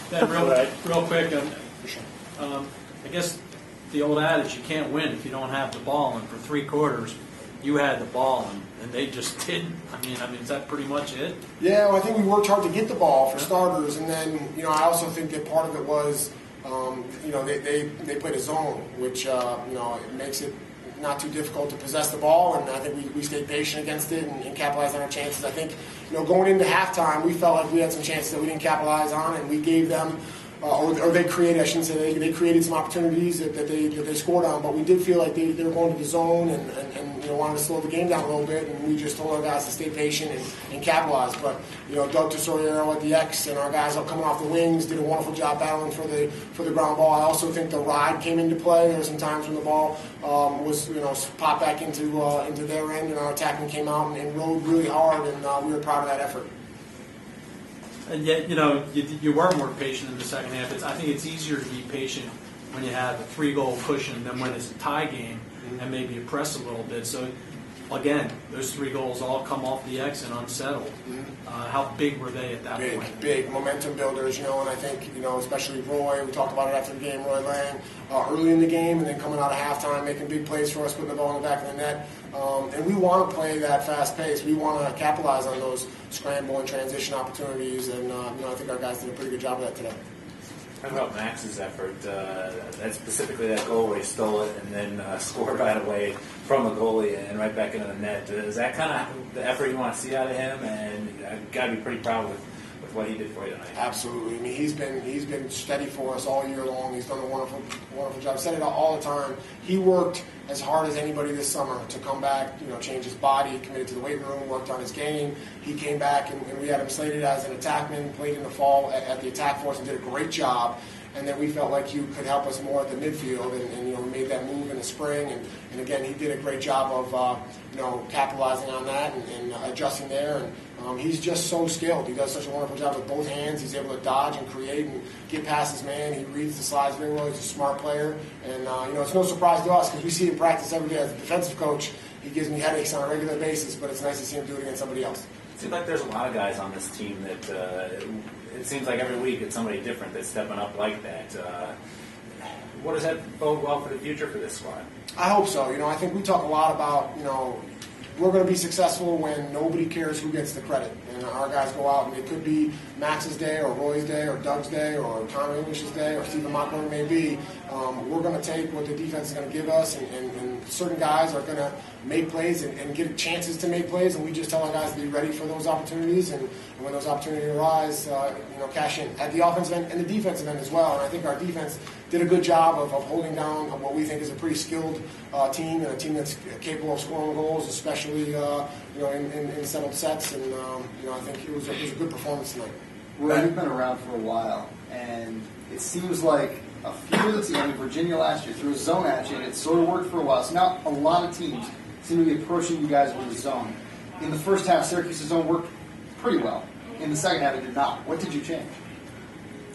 Ben, real quick, I guess the old adage, you can't win if you don't have the ball, and for 3 quarters, you had the ball, and they just didn't. I mean, is that pretty much it? Yeah, well, I think we worked hard to get the ball for starters, and then, I also think that part of it was, they played a zone, which, it makes it not too difficult to possess the ball, and I think we stayed patient against it and capitalized on our chances. I think, going into halftime, we felt like we had some chances that we didn't capitalize on, and we gave them, or they created, I shouldn't say, they created some opportunities that they scored on, but we did feel like they were going to the zone and wanted to slow the game down a little bit, and we just told our guys to stay patient and capitalize. But, Doug Tesoriero at the X and our guys coming off the wings did a wonderful job battling for the ground ball. I also think the ride came into play. There were some times when the ball was, popped back into their end, and our attacking came out and rode really hard, and we were proud of that effort. And yet, you were more patient in the second half. I think it's easier to be patient when you have a 3-goal cushion than when it's a tie game and maybe you press a little bit. So, again, those 3 goals all come off the X and unsettled. How big were they at that point? Big momentum builders, and I think, especially Roy, we talked about it after the game, Roy Lang, early in the game and then coming out of halftime, making big plays for us, putting the ball in the back of the net. And we want to play that fast pace. We want to capitalize on those scramble and transition opportunities, and I think our guys did a pretty good job of that today. How about Max's effort? That specifically that goal where he stole it and then scored right away from the goalie and right back into the net. Is that kind of the effort you want to see out of him? And I've got to be pretty proud with what he did for you tonight. Absolutely. I mean, he's been steady for us all year long. He's done a wonderful job. I've said it all the time. He worked as hard as anybody this summer to come back, change his body, committed to the weight room, worked on his game. He came back, and we had him slated as an attackman, played in the fall at the attack force and did a great job. And then we felt like you could help us more at the midfield, and we made that move in the spring. And again, he did a great job of capitalizing on that and adjusting there. And he's just so skilled. He does such a wonderful job with both hands. He's able to dodge and create and get past his man. He reads the slides very well. He's a smart player. And it's no surprise to us because we see him practice every day. As a defensive coach, he gives me headaches on a regular basis, but it's nice to see him do it against somebody else. It seems like there's a lot of guys on this team that it seems like every week it's somebody different that's stepping up like that. What does that bode well for the future for this squad? I hope so. I think we talk a lot about, we're going to be successful when nobody cares who gets the credit. And our guys go out, and it could be Max's day or Roy's day or Doug's day or Tom English's day or Stephen Montgomery may be. We're going to take what the defense is going to give us, and certain guys are going to make plays and get chances to make plays, and we just tell our guys to be ready for those opportunities, and when those opportunities arise, cash in at the offensive end and the defensive end as well. And I think our defense did a good job of holding down what we think is a pretty skilled team, and a team that's capable of scoring goals, especially in settled sets. And I think it was a good performance tonight. Roy, you've been around for a while, and it seems like a few of the teams, Virginia last year, threw a zone at you, and it sort of worked for a while. So now a lot of teams seem to be approaching you guys with a zone. In the first half, Syracuse's zone worked pretty well. In the second half, it did not. What did you change?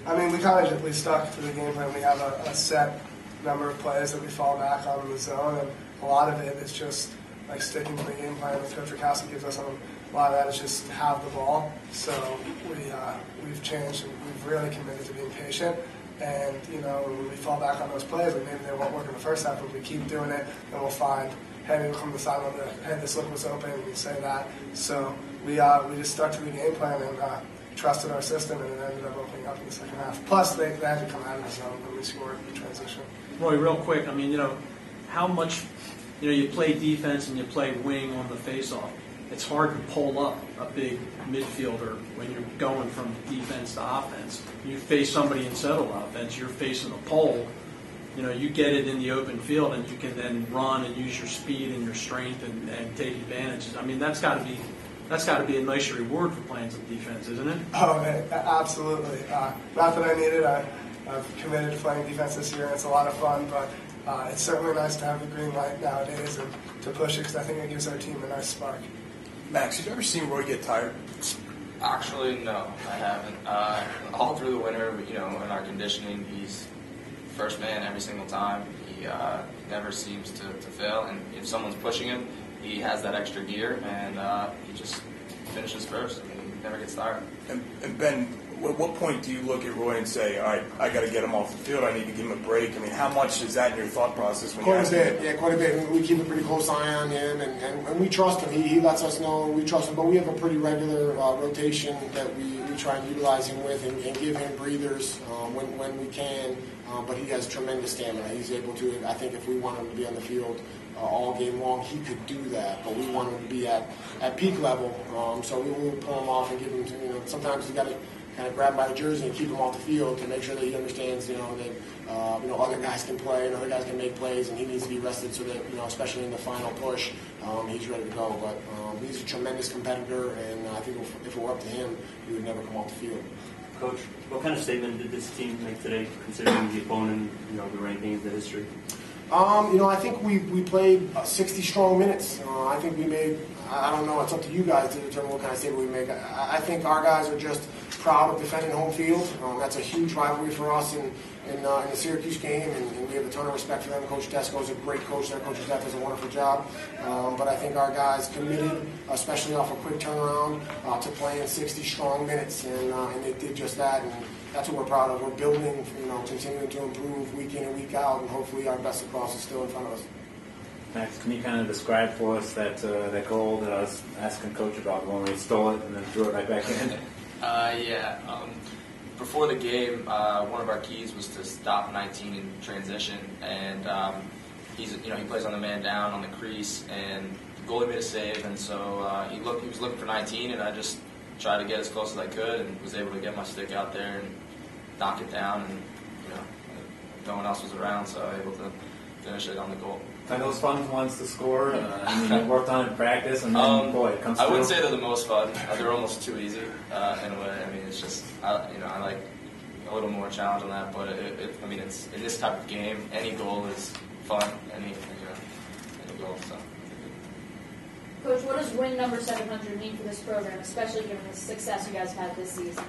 I mean, we kind of just stuck to the game plan. We have a set number of plays that we fall back on in the zone, and a lot of it is just like sticking to the game plan that Coach Rikowski gives us. A lot of that is just have the ball. So we've changed, and we've really committed to being patient. And, when we fall back on those plays, like maybe they won't work in the first half, but if we keep doing it, then we'll find, hey, maybe we'll come to the sideline, hey, this look was open, and we say that. So we just stuck to the game plan and trusted our system, and it ended up opening up in the second half. Plus, they had to come out of the zone when we scored in transition. Roy, real quick, how much, you play defense and you play wing on the faceoff. It's hard to pull up a big midfielder when you're going from defense to offense. You face somebody in settled offense, you're facing a pole. You get it in the open field, and you can then run and use your speed and your strength and take advantage. That's got to be a nice reward for playing some defense, isn't it? Oh, man, absolutely. Not that I need it. I've committed to playing defense this year, and it's a lot of fun, but it's certainly nice to have the green light nowadays and to push it, because I think it gives our team a nice spark. Max, have you ever seen Roy get tired? Actually, no, I haven't. All through the winter, in our conditioning, he's first man every single time. He never seems to fail, and if someone's pushing him, he has that extra gear, and he just finishes first. I mean, he never gets tired. And Ben, at what point do you look at Roy and say, all right, I got to get him off the field, I need to give him a break? I mean, how much is that in your thought process? When Quite a bit, yeah, quite a bit. We keep a pretty close eye on him, and we trust him. He lets us know we trust him, but we have a pretty regular rotation that we try and utilize him with and give him breathers when we can. But he has tremendous stamina. He's able to, I think if we want him to be on the field all game long, he could do that. But we want him to be at peak level, so we will pull him off and give him, sometimes you got to kind of grab him by the jersey and keep him off the field to make sure that he understands, that other guys can play and other guys can make plays, and he needs to be rested so that, especially in the final push, he's ready to go. But he's a tremendous competitor, and I think if it were up to him, he would never come off the field. Coach, what kind of statement did this team make today, considering the opponent, the rankings, the history? I think we played 60 strong minutes. I think we made, I don't know, it's up to you guys to determine what kind of statement we make. I think our guys are just proud of defending home field. That's a huge rivalry for us in the Syracuse game, and we have a ton of respect for them. Coach Tesco is a great coach. Their coaching staff does a wonderful job. But I think our guys committed, especially off a quick turnaround, to playing 60 strong minutes, and they did just that. And that's what we're proud of. We're building, continuing to improve week in and week out, and hopefully our best lacrosse is still in front of us. Max, can you kind of describe for us that goal that I was asking Coach about when we stole it and then threw it right back in? Before the game, one of our keys was to stop 19 in transition, and he plays on the man down on the crease, and the goalie made a save, and so he was looking for 19, and I just tried to get as close as I could, and was able to get my stick out there and knock it down, and no one else was around, so I was able to finish it on the goal. Are those fun ones to score? You worked on it in practice, and then it comes through. I wouldn't say they're the most fun. They're almost too easy in a way. I mean, it's just I like a little more challenge on that. But it's in this type of game, any goal is fun. Any goal. So. Coach, what does win number 700 mean for this program, especially given the success you guys have had this season?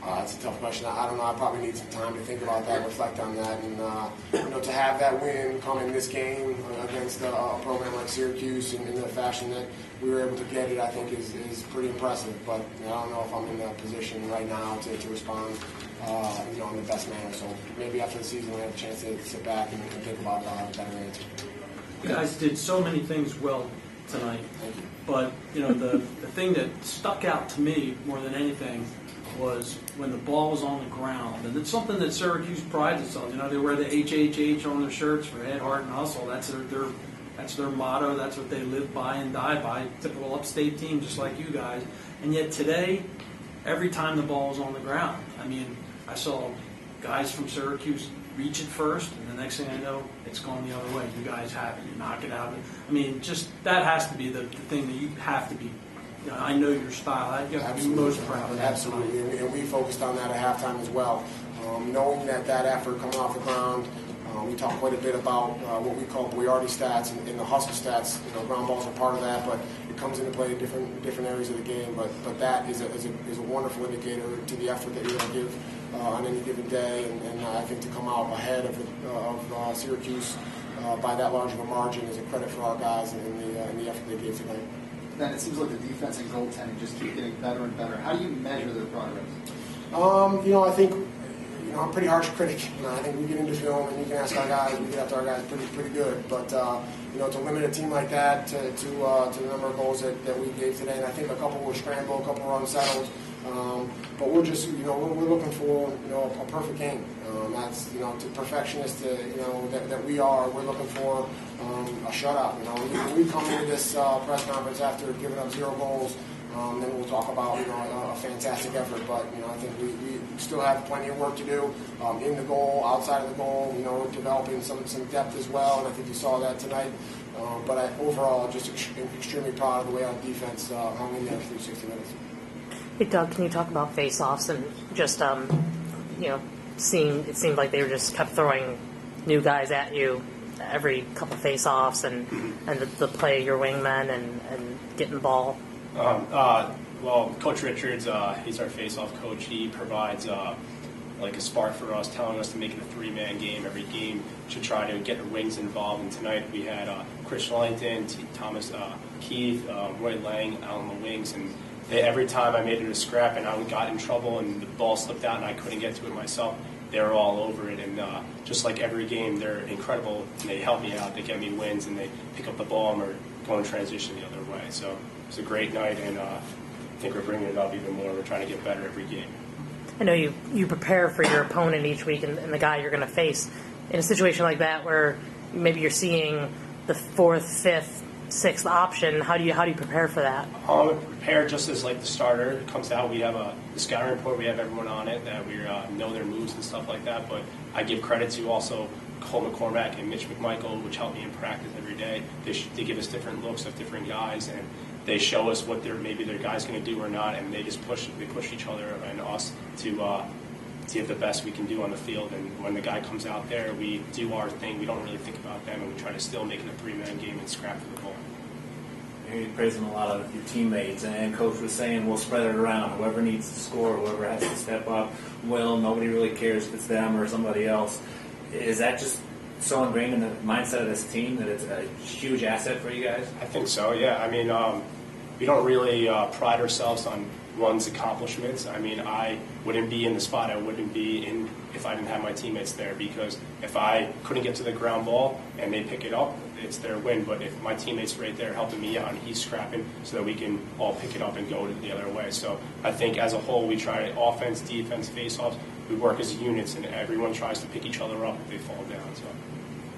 That's a tough question. I don't know. I probably need some time to think about that, reflect on that, and to have that win come in this game against a program like Syracuse in the fashion that we were able to get it, I think is pretty impressive. But I don't know if I'm in that position right now to respond, in the best manner. So maybe after the season we have a chance to sit back and think about it. I'll have a better answer. You guys did so many things well tonight. Thank you. But, the thing that stuck out to me more than anything was when the ball was on the ground. And it's something that Syracuse prides itself. They wear the HHH on their shirts for head, heart, and hustle. That's their motto. That's what they live by and die by. Typical upstate team, just like you guys. And yet today, every time the ball was on the ground, I saw guys from Syracuse reach it first, and the next thing I know, it's going the other way. You guys have it. You knock it out. Just that has to be the thing that you have to be. I know your style. You have to be most proud of that. Absolutely, and we focused on that at halftime as well. Knowing that effort coming off the ground, we talked quite a bit about what we call Boyardi stats and the hustle stats. Ground balls are part of that, but it comes into play in different areas of the game. But that is a wonderful indicator to the effort that you're going to give on any given day, and I think to come out ahead of Syracuse by that large of a margin is a credit for our guys and the effort they gave tonight. Then it seems like the defense and goaltending just keep getting better and better. How do you measure their progress? I think I'm a pretty harsh critic. I think we get into film and you can ask our guys, we get after our guys pretty good. But to limit a team like that to the number of goals that we gave today, and I think a couple were scrambled, a couple were unsettled. But we're just we're looking for a perfect game. That's to perfectionists that we are. We're looking for a shutout. When we come into this press conference after giving up 0 goals, then we'll talk about a fantastic effort. But I think we still have plenty of work to do in the goal, outside of the goal. We're developing some depth as well, and I think you saw that tonight. But overall, just extremely proud of the way our defense hung in there through 60 minutes. Hey Doug, can you talk about face-offs and just it seemed like they were just kept throwing new guys at you every couple face-offs and the play of your wingmen and getting the ball? Well, Coach Richards, he's our face-off coach. He provides a spark for us, telling us to make it a 3-man game every game to try to get the wings involved. And tonight we had Chris Wellington, Thomas Keith, Roy Lang out on the wings, and every time I made it a scrap and I got in trouble and the ball slipped out and I couldn't get to it myself, they were all over it. And just like every game, they're incredible. And they help me out. They get me wins, and they pick up the ball and we're going transition the other way. So it's a great night, and I think we're bringing it up even more. We're trying to get better every game. I know you prepare for your opponent each week and the guy you're going to face. In a situation like that where maybe you're seeing the fourth, fifth, sixth option, how do you prepare for that? Prepare just as like the starter comes out. We have the scouting report. We have everyone on it that we know their moves and stuff like that. But I give credit to also Cole McCormack and Mitch McMichael, which help me in practice every day. They give us different looks of different guys, and they show us what maybe their guy's going to do or not, and they push each other and us to give the best we can do on the field. And when the guy comes out there, we do our thing. We don't really think about them, and we try to still make it a three-man game and scrap for the ball. You're praising a lot of your teammates, and Coach was saying we'll spread it around. Whoever needs to score, whoever has to step up, will. Nobody really cares if it's them or somebody else. Is that just so ingrained in the mindset of this team that it's a huge asset for you guys? I think so, yeah. I mean, we don't really pride ourselves on one's accomplishments. I mean, I wouldn't be in the spot I wouldn't be in if I didn't have my teammates there, because if I couldn't get to the ground ball and they pick it up, it's their win. But if my teammate's right there helping me out and he's scrapping so that we can all pick it up and go the other way. So I think as a whole we try offense, defense, face-offs. We work as units and everyone tries to pick each other up if they fall down. So